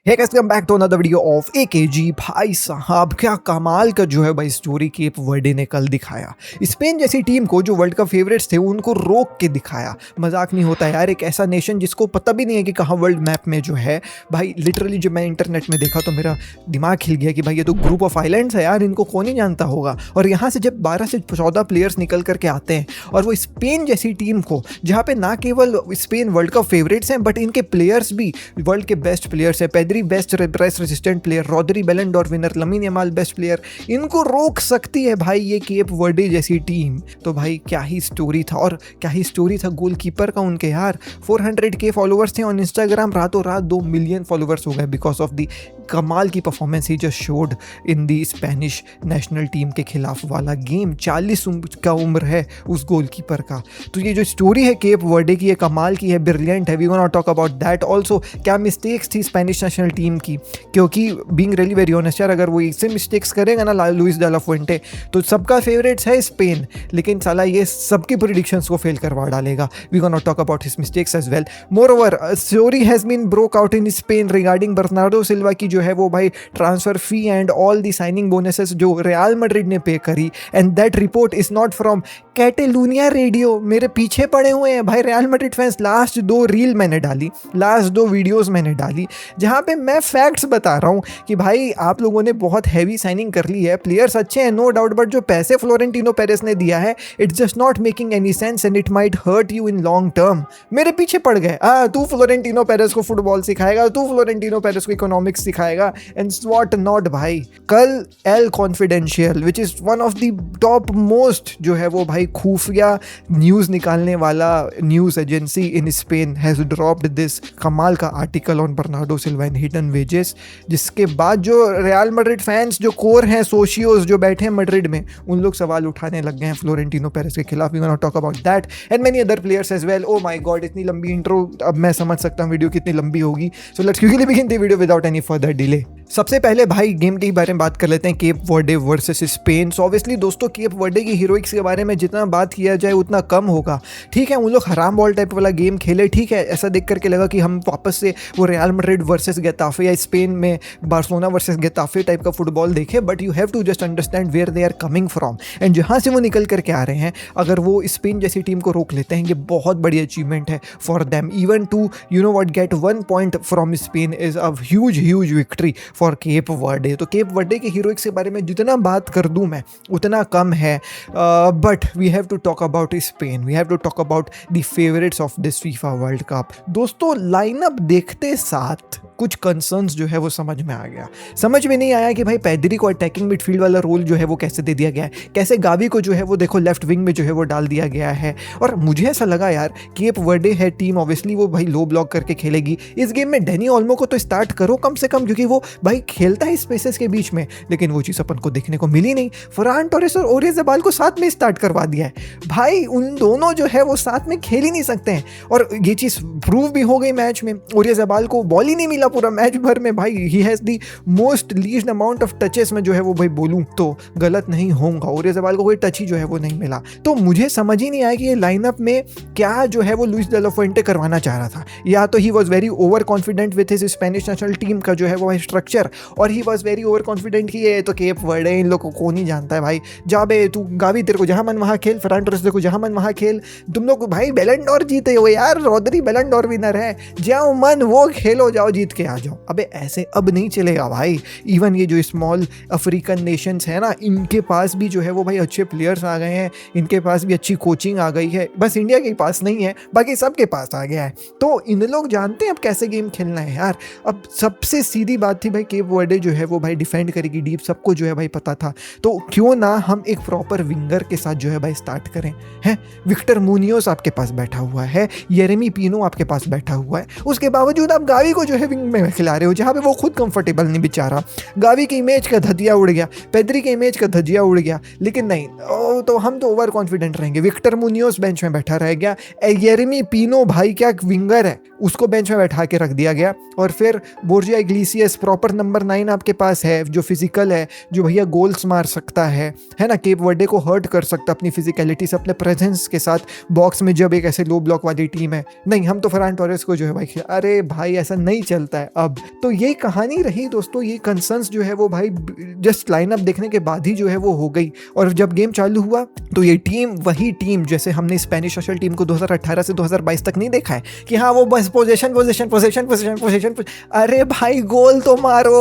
Hey guys, come back to another video of AKG. भाई साहब, क्या कमाल का जो है भाई स्टोरी केप वर्डे ने कल दिखाया। स्पेन जैसी टीम को जो वर्ल्ड कप फेवरेट्स थे उनको रोक के दिखाया। मजाक नहीं होता यार, एक ऐसा नेशन जिसको पता भी नहीं है कि कहाँ वर्ल्ड मैप में जो है। भाई लिटरली जब मैं इंटरनेट में देखा तो मेरा दिमाग हिल गया कि भाई ये तो ग्रुप ऑफ आइलैंड्स है यार, इनको कौन ही जानता होगा। और यहाँ से जब 12 से 14 प्लेयर्स निकल करके आते हैं और वो स्पेन जैसी टीम को, जहाँ पे ना केवल स्पेन वर्ल्ड कप फेवरेट्स हैं बट इनके प्लेयर्स भी वर्ल्ड के बेस्ट प्लेयर्स हैं। Pedri best press resistant player, Rodri Ballon d'Or winner, Lamine Yamal best player, इनको रोक सकती है भाई ये केप वर्डे जैसी टीम। तो भाई क्या ही स्टोरी था, और क्या ही स्टोरी था गोलकीपर का उनके यार। 400K फॉलोअर्स थे ऑन इंस्टाग्राम, रातों रात 2 मिलियन फॉलोअर्स हो गए बिकॉज ऑफ दी कमाल की परफॉर्मेंस ही जस्ट शोड इन दी स्पेनिश नेशनल टीम के खिलाफ वाला गेम। 40 का उम्र है उस गोलकीपर का। तो ये जो स्टोरी है केप वर्डे की, ये कमाल की है, ब्रिलियंट है। We gonna talk about that also. क्या मिस्टेक्स थी स्पेनिश नेशनल टीम की, क्योंकि बीइंग रियली वेरी ऑनेस्ट यार, अगर वो इससे मिस्टेक्स करेगा ना लुइस डे ला फुएंटे, तो सबका फेवरेट्स है स्पेन, लेकिन साला ये सबकी प्रेडिक्शंस को फेल करवा डालेगा। We gonna talk about his mistakes as well. Moreover, story has been broke out in Spain regarding Bernardo Silva की जो है वो भाई transfer fee and all the signing bonuses जो रियल मैड्रिड ने पे करी। And that report is not from Catalonia radio. मेरे पीछे पड़े हुए हैं भाई Real Madrid fans. Last 2 reel मैंने डाली, लास्ट 2 वीडियोस मैंने डाली, जहां पे मैं फैक्ट्स बता रहा हूं कि भाई आप लोगों ने बहुत हैवी साइनिंग कर ली है, प्लेयर्स अच्छे हैं नो डाउट, बट जो पैसे फ्लोरेंटिनो पेरेस ने दिया है it's just not making any sense and it might hurt you in long term. मेरे पीछे पड़ गए, तू फ्लोरेंटिनो पेरेस को फुटबॉल सिखाएगा, तू फ्लोरेंटिनो पेरेस को इकोनॉमिक्स सिखाएगा एंड व्हाट नॉट। भाई कल L confidential which is one of the top most जो है वो भाई खुफिया न्यूज़ निकालने वाला news agency in Spain has dropped this कमाल का article on Bernardo Silva in hidden wages, जिसके बाद जो रियल मैड्रिड फैंस जो कोर हैं, सोशियोज जो बैठे हैं मैड्रिड में, उन लोग सवाल उठाने लग गए हैं फ्लोरेंटिनो पेरेस के खिलाफ। We gonna talk about that and many other players as well. Oh my God, इतनी लंबी इंट्रो, अब मैं समझ सकता हूँ वीडियो कितनी लंबी होगी। So let's quickly begin the video without any further delay. सबसे पहले भाई गेम के बारे में बात कर लेते हैं, Cape Verde versus Spain. So obviously दोस्तों, केप वर्डे की हीरोइक्स के बारे में जितना बात किया जाए उतना कम होगा। ठीक है, उन लोग हराम बॉल टाइप वाला गेम खेले, ठीक है, ऐसा देख करके लगा कि हम वापस से वो रियल मैड्रिड वर्सेस गेताफे या स्पेन में बार्सिलोना वर्सेस गेताफे टाइप का फुटबॉल देखे, but you have to just understand where they are coming from and जहाँ से वो निकल करके आ रहे हैं। अगर वो स्पेन जैसी टीम को रोक लेते हैं, ये बहुत बड़ी अचीवमेंट है for them. Even to you know what get 1 point from Spain is a huge victory for Cape Verde. तो केप वर्डे के हीरोइक्स के बारे में जितना बात कर दूं मैं उतना कम है, but we have to talk about Spain, we have to talk about the favourites of this FIFA World Cup. दोस्तों, लाइनअप देखते साथ कुछ कंसर्न्स जो है वो समझ में आ गया। समझ में नहीं आया कि भाई पेद्री को अटैकिंग मिडफील्ड वाला रोल जो है वो कैसे दे दिया गया है, कैसे गावी को जो है वो देखो लेफ्ट विंग में जो है वो डाल दिया गया है। और मुझे ऐसा लगा यार, केप वर्डे है टीम, ऑब्वियसली वो भाई लो ब्लॉक करके खेलेगी। इस गेम में डेनी ओल्मो को तो स्टार्ट करो कम से कम, क्योंकि वो भाई खेलता है स्पेसेस के बीच में, लेकिन वो चीज़ अपन को देखने को मिली नहीं। फरहान टोरेस और ओरियाज़ाबाल को साथ में स्टार्ट करवा दिया है। भाई उन दोनों जो है वो साथ में खेल ही नहीं सकते हैं, और ये चीज़ प्रूव भी हो गई मैच में। ओरियाज़ाबाल को बॉल ही नहीं मिला पूरा मैच भर में। भाई he has the most least amount of touches में जो है वो भाई बोलूँ तो गलत नहीं होगा, ओरियाज़ाबाल को कोई टच ही जो है वो नहीं मिला। तो मुझे समझ ही नहीं आया कि ये लाइनअप में क्या जो है वो लुइस डे ला फुएंटे करवाना चाह रहा था। या तो he was very over confident with his Spanish national team का जो है वो स्ट्रक्चर, और he was very over confident कि ये तो केप वर्डे, इन लोग को कौन ही जानता है भाई। जा बे तू गावी, तेरे को जहाँ मन वहाँ खेल, फरहान टोरेस को जहाँ मन वहाँ खेल, तुम लोग भाई बैलन डॉर जीते हो यार, रॉदरी बैलन डॉर विनर है, जाओ मन वो खेलो, जाओ जीत के आ जाओ। अबे ऐसे अब नहीं चलेगा भाई। इवन ये जो स्मॉल अफ्रीकन नेशंस है ना, इनके पास भी जो है वो भाई अच्छे प्लेयर्स आ गए हैं, इनके पास भी अच्छी कोचिंग आ गई है। बस इंडिया के पास नहीं है, बाकी सबके पास आ गया है। तो इन लोग जानते हैं अब कैसे गेम खेलना है यार। अब सबसे सीधी बात थी भाई, केप वर्डे जो है वो भाई डिफेंड करेगी डीप, सबको जो है भाई पता था। तो क्यों ना हम एक प्रॉपर विंगर के साथ जो है भाई स्टार्ट करें। हैं, विक्टर मुनियोस आपके पास बैठा हुआ है, येरेमी पिनो आपके पास बैठा हुआ है, उसके बावजूद आप गावी को जो है विंग में खिला रहे हो, जहाँ पे वो खुद कंफर्टेबल नहीं बेचारा। गावी के इमेज का धजिया उड़ गया, पेद्री के इमेज का धजिया उड़ गया, लेकिन नहीं, तो हम तो ओवर कॉन्फिडेंट रहेंगे। विक्टर मुनियोस बेंच में बैठा रह गया, येरेमी पिनो भाई क्या विंगर है, उसको बेंच में बैठा के रख दिया गया। और फिर बोर्जिया इग्लेसियस प्रॉपर और नंबर 9 आपके पास है जो फिजिकल है, जो भैया गोल्स मार सकता है ना, केप वर्डे को हर्ट कर सकता अपनी फिजिकलिटी से, अपने प्रेजेंस के साथ बॉक्स में, जब एक ऐसे लो ब्लॉक वाली टीम है। नहीं, हम तो फरहान टोरेस को जो है भाई, अरे भाई ऐसा नहीं चलता है अब। तो ये कहानी रही दोस्तों, ये कंसर्न्स जो है वो भाई जस्ट लाइनअप देखने के बाद ही जो है वो हो गई। और जब गेम चालू हुआ तो ये टीम वही टीम जैसे हमने स्पेनिश नेशनल टीम को 2018 से 2022 तक नहीं देखा है कि हाँ वो बस position position position position position. अरे भाई गोल तो मारो,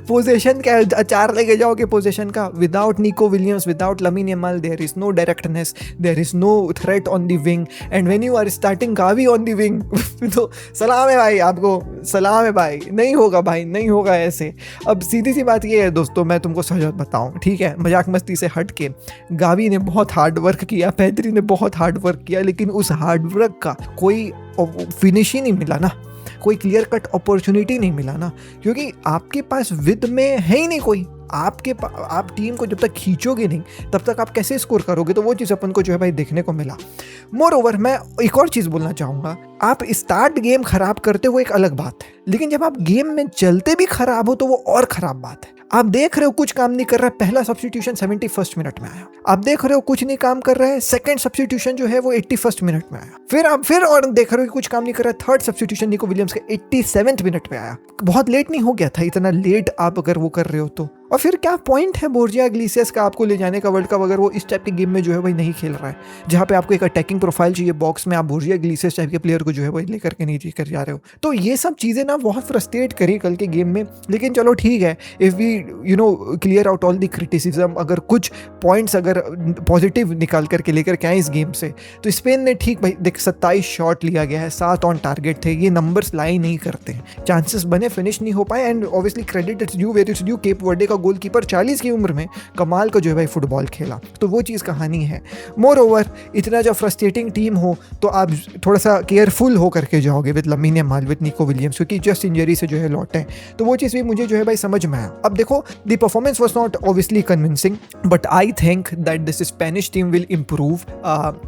पोजीशन क्या अचार लेके जाओगे पोजीशन का। Without Nico Williams, without Lamine Yamal, there is no directness, there is no threat on the wing, and when you are starting Gavi on the wing तो सलाम है भाई, आपको सलाम है भाई, नहीं होगा भाई, नहीं होगा ऐसे। अब सीधी सी बात ये है दोस्तों, मैं तुमको सच बताऊं, ठीक है, मजाक मस्ती से हट के, गावी ने बहुत हार्ड वर्क किया, पैदरी ने बहुत हार्ड वर्क किया, लेकिन उस हार्ड वर्क का कोई फिनिश ही नहीं मिला ना, कोई क्लियर कट अपॉर्चुनिटी नहीं मिला ना, क्योंकि आपके पास विद में है ही नहीं कोई। आप टीम को जब तक खींचोगे नहीं तब तक आप कैसे स्कोर करोगे। तो वो चीज़ अपन को जो है भाई देखने को मिला। मोर ओवर मैं एक और चीज़ बोलना चाहूँगा, आप स्टार्ट गेम खराब करते हो एक अलग बात है, लेकिन जब आप गेम में चलते भी खराब हो तो वो और खराब बात है। आप देख रहे हो कुछ काम नहीं कर रहा है, पहला सब्स्टिट्यूशन 71 मिनट में आया। आप देख रहे हो कुछ नहीं काम कर रहा है, सेकंड सब्स्टिट्यूशन जो है वो 81 मिनट में आया। फिर आप फिर और देख रहे हो कि कुछ काम नहीं कर रहा है, थर्ड सब्स्टिट्यूशन निको विलियम्स के 87 मिनट में आया। बहुत लेट नहीं हो गया था, इतना लेट आप अगर वो कर रहे हो तो। और फिर क्या पॉइंट है बोर्जिया इग्लेसियास का आपको ले जाने का वर्ल्ड कप, अगर वो इस टाइप के गेम में जो है भाई नहीं खेल रहा है, जहाँ पे आपको एक अटैकिंग प्रोफाइल चाहिए बॉक्स में, आप बोर्जिया इग्लेसियास टाइप के प्लेयर को जो है भाई लेकर के नहीं कर जा रहे हो। तो ये सब चीज़ें ना बहुत फ्रस्ट्रेट करी कल के गेम में। लेकिन चलो ठीक है, if we clear out all the criticism, अगर कुछ पॉइंट्स अगर पॉजिटिव निकाल करके लेकर के आए इस गेम से, तो स्पेन ने ठीक भाई देख 27 शॉट लिया गया है, 7 ऑन टारगेट थे, ये नंबर्स लाई नहीं करते हैं, चांसेस बने फिनिश नहीं हो पाए। And obviously credit it's due where it's due, Cape Verde का गोलकीपर 40 की उम्र में कमाल का जो है भाई फुटबॉल खेला, तो वो चीज़ कहानी है। मोर ओवर इतना जब फ्रस्ट्रेटिंग टीम हो तो आप थोड़ा सा केयरफुल हो करके जाओगे with lamin Yamal, with Nico Williams, क्योंकि जस्ट इंजरी से जो है लौटे हैं, तो वो चीज़ भी मुझे जो है भाई समझ में आया। अब देखो the performance was not obviously convincing, but I think that this Spanish team will improve.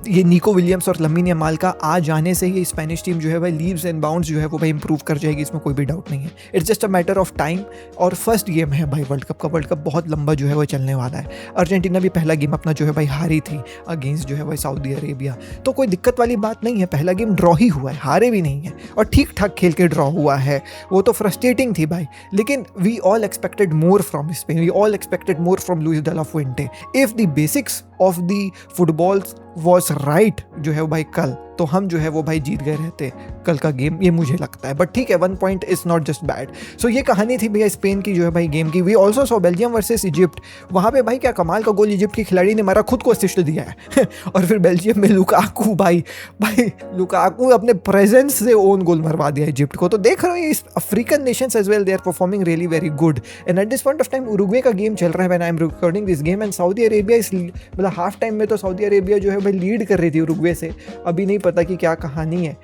ये निको विलियम्स और लमीन यमाल का आ जाने से ही स्पेनिश टीम जो है भाई लीव्स एंड बाउंड्स जो है वो भाई इंप्रूव कर जाएगी, इसमें कोई भी डाउट नहीं है। It's just a matter of time. और फर्स्ट गेम है भाई वर्ल्ड कप का, वर्ल्ड कप बहुत लंबा जो है वो चलने वाला है। अर्जेंटीना भी पहला गेम अपना जो है भाई हारी थी अगेंस्ट जो है भाई सऊदी अरेबिया, तो कोई दिक्कत वाली बात नहीं है, पहला गेम ड्रॉ ही हुआ है, हारे भी नहीं है, और ठीक ठाक खेल के ड्रॉ हुआ है। वो तो फ्रस्ट्रेटिंग थी भाई, लेकिन we all expected more from Spain, we all expected more from Luis de la Fuente. If the basics of the football was right जो है भाई कल, तो हम जो है वो भाई जीत गए रहते कल का गेम, ये मुझे लगता है। बट ठीक है, 1 point is not just bad. So ये कहानी थी भैया स्पेन की जो है भाई गेम की। We also saw Belgium versus Egypt, वहाँ पे भाई क्या कमाल का गोल इजिप्ट की खिलाड़ी ने मारा, खुद को असिस्ट दिया है और फिर बेल्जियम में लुकाकू भाई लुकाकू अपने प्रेजेंस से ओन गोल मरवा दिया इजिप्ट को। तो देख रहे हो इस African nations as well, they are performing really very good. And at this point of time Uruguay का गेम चल रहा है when I am recording this game, and Saudi Arabia is मतलब हाफ टाइम में तो सऊदी अरेबिया जो है भाई लीड कर रही थी उरुग्वे से। अभी नहीं पता कि क्या कहानी है,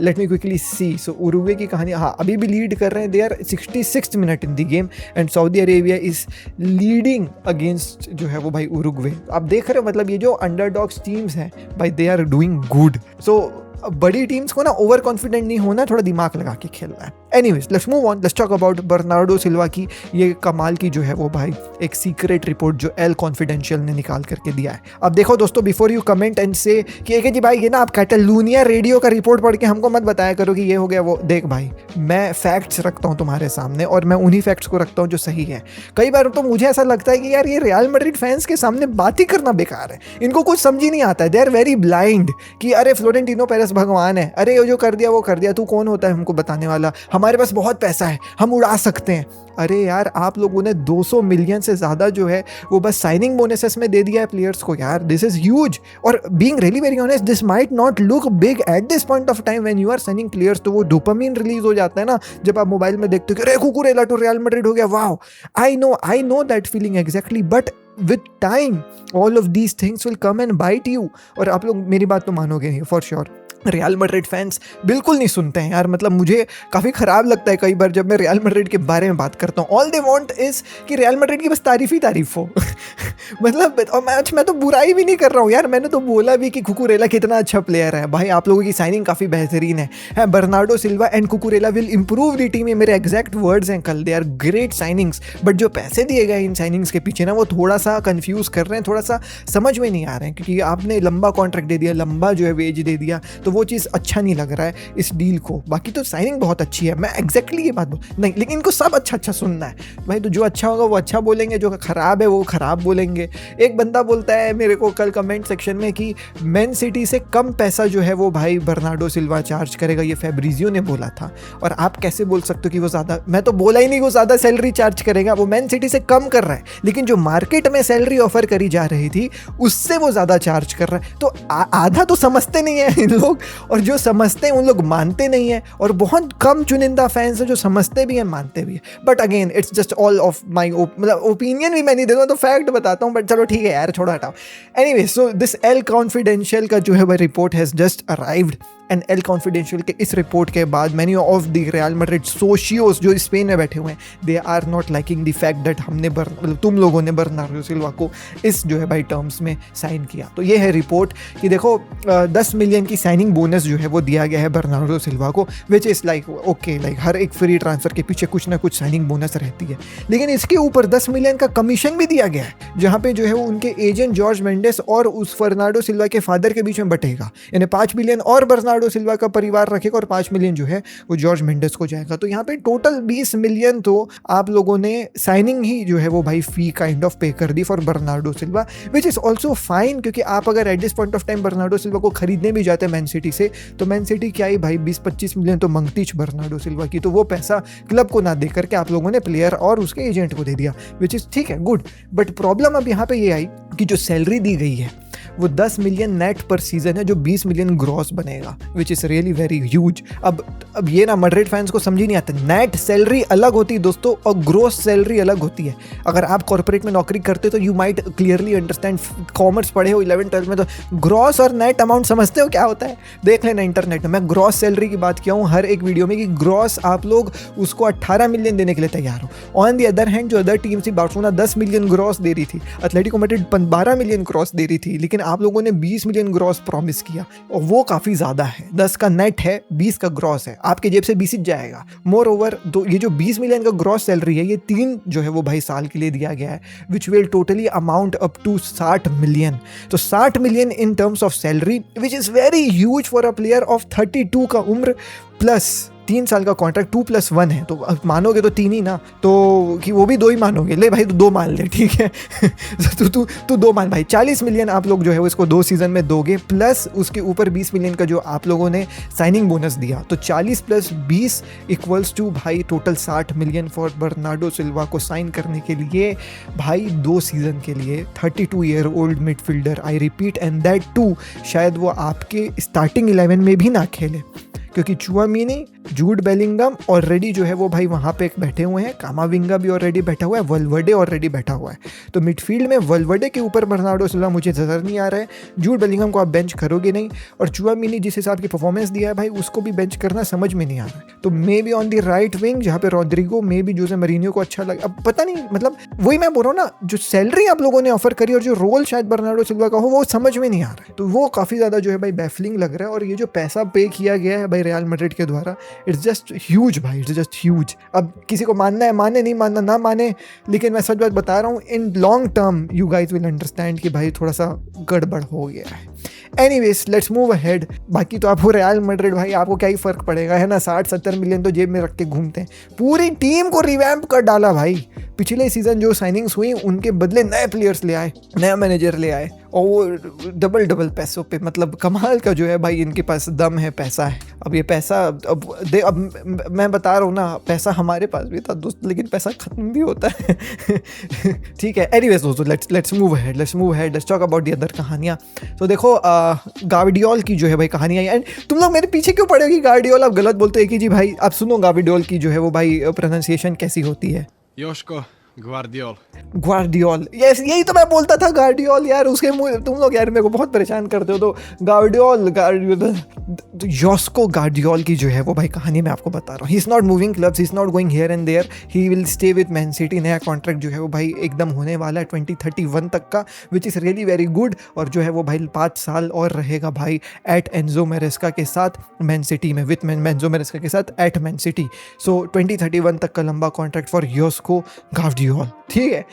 let me quickly see. So Uruguay की कहानी, हाँ अभी भी लीड कर रहे हैं, they are 66 minute in the game and Saudi Arabia is leading against जो है वो भाई उरुग्वे। आप देख रहे हो मतलब ये जो अंडरडॉग्स टीम्स हैं भाई, दे आर डूइंग गुड। सो बड़ी टीम्स को ना ओवर कॉन्फिडेंट नहीं होना, थोड़ा दिमाग लगा के खेलना है। Anyways let's move on, let's talk about Bernardo Silva की ये कमाल की जो है वो भाई एक सीक्रेट रिपोर्ट जो एल कॉन्फिडेंशियल ने निकाल करके दिया है। अब देखो दोस्तों, बिफोर यू कमेंट एंड से कि जी भाई ये ना आप कैटलूनिया रेडियो का रिपोर्ट पढ़ के हमको मत बताया करो कि ये हो गया वो। देख भाई, मैं फैक्ट्स रखता हूँ तुम्हारे सामने और मैं उन्हीं फैक्ट्स को रखता हूँ जो सही है। कई बार तो मुझे ऐसा लगता है कि यार ये रियल मैड्रिड फैंस के सामने बात ही करना बेकार है, इनको कुछ समझ ही नहीं आता है। दे आर वेरी ब्लाइंड कि अरे फ्लोरेंटिनो पेरेस भगवान है, अरे ये जो कर दिया वो कर दिया, तू कौन होता है हमको बताने वाला, हमारे पास बहुत पैसा है, हम उड़ा सकते हैं। अरे यार आप लोगों ने 200 मिलियन से ज़्यादा जो है वो बस साइनिंग बोनसेस में दे दिया है प्लेयर्स को यार, दिस इज़ ह्यूज। और being really very honest, this might not look big at this point of time when you are signing players. तो वो डोपामिन रिलीज हो जाता है ना जब आप मोबाइल में देखते हो कि अरे कुकुरेला टू रियल मैड्रिड हो गया, wow I know that feeling exactly, but with time all of these things will come and bite you। और आप लोग मेरी बात तो मानोगे नहीं for sure. Real Madrid fans बिल्कुल नहीं सुनते हैं यार। मतलब मुझे काफ़ी ख़राब लगता है कई बार जब मैं रियल मैड्रिड के बारे में बात करता हूँ। ऑल दे वांट इज़ कि रियल मैड्रिड की बस तारीफ़ ही तारीफ़ हो। मतलब और मैं तो बुराई भी नहीं कर रहा हूँ यार। मैंने तो बोला भी कि कुकुरेला कितना अच्छा प्लेयर है भाई, आप लोगों की साइनिंग काफ़ी बेहतरीन है। Bernardo Silva and Cucurella will improve the team, ये मेरे एग्जैक्ट वर्ड्स हैं कल। They are great signings, but जो पैसे दिए गए इन साइनिंग्स के पीछे ना वो थोड़ा सा कन्फ्यूज़ कर रहे हैं, थोड़ा सा समझ में नहीं आ रहे हैं, क्योंकि आपने लंबा कॉन्ट्रैक्ट दे दिया, लंबा जो है वेज दे दिया, तो वो चीज़ अच्छा नहीं लग रहा है इस डील को। बाकी तो साइनिंग बहुत अच्छी है, मैं एग्जैक्टली ये बात नहीं, लेकिन इनको सब अच्छा अच्छा सुनना है भाई। तो जो अच्छा होगा वो अच्छा बोलेंगे, जो ख़राब है वो ख़राब बोलेंगे। एक बंदा बोलता है मेरे को कल कमेंट सेक्शन में कि मैन सिटी से कम पैसा जो है वो भाई बर्नार्डो सिल्वा चार्ज करेगा, ये फैब्रिजियो ने बोला था। और आप कैसे बोल सकते हो कि वो ज़्यादा, मैं तो बोला ही नहीं वो ज़्यादा सैलरी चार्ज करेगा, वो मैन सिटी से कम कर रहा है, लेकिन जो मार्केट में सैलरी ऑफर करी जा रही थी उससे वो ज़्यादा चार्ज कर रहा है। तो आधा तो समझते नहीं है इन लोग, और जो समझते हैं उन लोग मानते नहीं है, और बहुत कम चुनिंदा फैंस हैं जो समझते भी हैं मानते भी हैं। But again it's just all of my, मतलब ओपिनियन भी मैं नहीं देता हूँ, तो फैक्ट बताता हूँ, बट चलो ठीक है यार, छोड़ो हटाओ। Anyway, so this El Confidencial का जो है वह report has just arrived, and El Confidencial के इस रिपोर्ट के बाद many of the Real Madrid socios जो स्पेन में बैठे हुए हैं, they are not liking the fact that हमने तुम लोगों ने बर्नार्डो सिल्वा को इस जो है भाई टर्म्स में साइन किया। तो ये है रिपोर्ट कि देखो 10 मिलियन की साइनिंग बोनस जो है वो दिया गया है बर्नार्डो सिल्वा को, which is like okay, like हर एक फ्री ट्रांसफर के पीछे कुछ ना कुछ साइनिंग बोनस रहती है। लेकिन इसके ऊपर 10 मिलियन का कमीशन भी दिया गया है, जहाँ पे जो है वो उनके एजेंट जॉर्ज मेंडेस और उस बर्नार्डो सिल्वा के फादर के बीच में बटेगा, यानी 5 मिलियन और बर्नार्डो सिल्वा का परिवार रखेगा और 5 मिलियन जो है वो जॉर्ज मेंडेस को जाएगा। तो यहाँ पे टोटल 20 मिलियन तो आप लोगों ने साइनिंग ही जो है वो भाई फी काइंड ऑफ पे कर दी for Bernardo Silva, which is also fine, क्योंकि आप अगर at this point of time Bernardo Silva को खरीदने भी जाते हैं मैन सिटी से, तो मैन सिटी क्या ही भाई 20-25 मिलियन तो मंगती बर्नार्डो सिल्वा की, तो वो पैसा क्लब को ना दे करके आप लोगों ने प्लेयर और उसके एजेंट को दे दिया, विच इज ठीक है, गुड। बट प्रॉब्लम अब यहाँ पे ये आई कि जो सैलरी दी गई है वो 10 मिलियन नेट पर सीजन है, जो 20 मिलियन ग्रॉस बनेगा, which is really very huge. अब ये ना मैड्रिड फैंस को समझ ही नहीं आता, नेट सैलरी अलग होती है दोस्तों और ग्रॉस सैलरी अलग होती है। अगर आप कॉर्पोरेट में नौकरी करते हो तो you might clearly understand, commerce पढ़े हो 11-12 में, तो ग्रॉस और नेट अमाउंट समझते हो क्या होता है, देख लेना इंटरनेट में। मैं ग्रॉस सैलरी की बात किया हूँ हर एक वीडियो में कि ग्रॉस आप लोग उसको 18 मिलियन देने के लिए तैयार हो। ऑन दी अदर हैंड जो अदर टीम थी, बार्सिलोना 10 मिलियन ग्रॉस दे रही थी, एटलेटिको मैड्रिड 12 मिलियन ग्रॉस दे रही थी, लेकिन आप लोगों ने 20 मिलियन ग्रॉस प्रॉमिस किया, और वो काफ़ी ज़्यादा है। 10 का नेट है, 20 का ग्रॉस है, आपके जेब से 20 ही जाएगा। मोर ओवर ये जो 20 मिलियन का ग्रॉस सैलरी है, ये 3 जो है वो भाई साल के लिए दिया गया है, which will totally amount up to 60 million. तो 60 million in terms of salary, which is very huge for a player of 32 का उम्र, प्लस 3 साल का कॉन्ट्रैक्ट, 2+1 है, तो मानोगे तो 3 ही ना, तो कि वो भी 2 ही मानोगे, ले भाई तो 2 मान ले, ठीक है। तू 2 मान भाई। 40 मिलियन आप लोग जो है वो इसको 2 सीजन में दोगे, प्लस उसके ऊपर 20 मिलियन का जो आप लोगों ने साइनिंग बोनस दिया, तो 40 + 20 इक्वल्स टू भाई total 60 million for Bernardo Silva को साइन करने के लिए भाई 2 सीजन के लिए। 32 year old midfielder, I repeat, and that too शायद वो आपके स्टार्टिंग 11 में भी ना खेले, क्योंकि चुआमीनी, जूड बेलिंगम ऑलरेडी जो है वो भाई वहाँ पे बैठे हुए हैं, कामाविंगा भी ऑलरेडी बैठा हुआ है, वल्वर्डे ऑलरेडी बैठा हुआ है। तो मिडफील्ड में वल्वर्डे के ऊपर बर्नार्डो सिल्वा मुझे नजर नहीं आ रहा है, जूड बेलिंगम को आप बेंच करोगे नहीं, और चुआमीनी जिस हिसाब की परफॉर्मेंस दिया है भाई उसको भी बेंच करना समझ में नहीं आ रहा है। तो maybe on the right wing जहाँ पे Rodrigo, maybe Jose Mourinho को अच्छा लगे, अब पता नहीं, मतलब वही मैं बोल रहा हूँ ना, जो सैलरी आप लोगों ने ऑफर करी और जो रोल शायद बर्नार्डो सिल्वा का हो वो समझ में नहीं आ रहा है, तो वो काफ़ी ज़्यादा जो है भाई बैफलिंग लग रहा है। और ये जो पैसा पे किया गया है भाई रियल मैड्रिड के द्वारा, इट्स जस्ट ह्यूज भाई, इट्स जस्ट ह्यूज। अब किसी को मानना है माने, नहीं मानना ना माने, लेकिन मैं सच बात बता रहा हूँ, इन long term you guys will understand कि भाई थोड़ा सा गड़बड़ हो गया है। Anyways let's move ahead. बाकी तो आपको रियल मैड्रिड भाई आपको क्या ही फ़र्क पड़ेगा, है ना, 60-70 मिलियन तो जेब में रख के घूमते हैं। पूरी टीम को रिवैम्प कर डाला भाई। पिछले सीज़न जो साइनिंग्स हुई उनके बदले नए प्लेयर्स ले आए, नया मैनेजर ले आए, और वो डबल पैसों पे, मतलब कमाल का जो है भाई इनके पास दम है, पैसा है। अब ये पैसा अब मैं बता रहा हूँ ना, पैसा हमारे पास भी था दोस्त, लेकिन पैसा ख़त्म भी होता है। ठीक है, एनीवेज दोस्तों, let's move ahead, let's talk about the other कहानियाँ। तो देखो गार्डियोल की जो है भाई कहानी आई, एंड तुम लोग मेरे पीछे क्यों पड़े हो कि गार्डियोल आप गलत बोलते हैं कि जी भाई आप सुनो गार्डियोल की जो है वो भाई प्रोनाउंसिएशन कैसी होती है। Joško, ग्वार्डियोल, यस यही तो मैं बोलता था, गार्डियोल यार, उसके मुंह तुम लोग यार मेरे को बहुत परेशान करते हो। तो गार्डियोल योस्को गार्डियोल की जो है वो भाई कहानी मैं आपको बता रहा हूँ। He is not moving clubs, he is not going here and there, he will stay with Man City. नया कॉन्ट्रैक्ट जो है वो भाई एकदम होने वाला है 2031 तक का, which is really very good. और जो है वो भाई 5 साल और रहेगा भाई एट एनजो मैरेस्का के साथ मैन सिटी में, विथ एनजो मैरेस्का के साथ एट मैन सिटी। सो 2031 तक का लंबा कॉन्ट्रैक्ट फॉर योस्को गार्डियोल, ठीक है।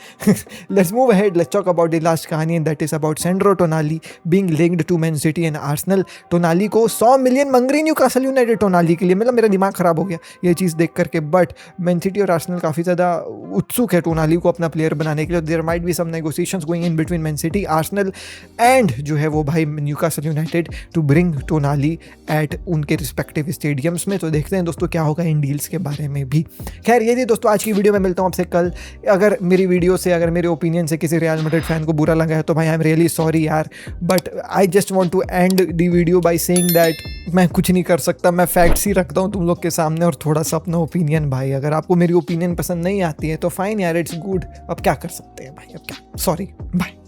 Let's move ahead. Let's talk about the last कहानी, and that is about Sandro Tonali being linked to Man City and Arsenal. टोनाली को 100 मिलियन मंग रही न्यूकासल यूनाइटेड टोनाली के लिए, मतलब मेरा दिमाग खराब हो गया ये चीज़ देख करके। बट मैन सिटी और आर्सेनल काफ़ी ज़्यादा उत्सुक है टोनाली को अपना प्लेयर बनाने के लिए। There might be some negotiations going in between Man City, Arsenal and जो है वो भाई Newcastle United to bring Tonali at उनके रिस्पेक्टिव स्टेडियम्स में। तो देखते हैं दोस्तों क्या होगा इन डील्स के बारे में भी। खैर ये थी दोस्तों आज की वीडियो में, मिलता हूँ आपसे कल। अगर मेरी वीडियो से, अगर मेरे ओपिनियन से किसी रियल मैड्रिड फैन को बुरा लगा है तो भाई आई एम रियली सॉरी यार, but I just want to end the video by saying that मैं कुछ नहीं कर सकता, मैं फैक्ट्स ही रखता हूँ तुम लोग के सामने और थोड़ा सा अपना ओपिनियन। भाई अगर आपको मेरी ओपिनियन पसंद नहीं आती है तो फाइन यार, इट्स गुड, अब क्या कर सकते हैं भाई, अब क्या, सॉरी, बाय।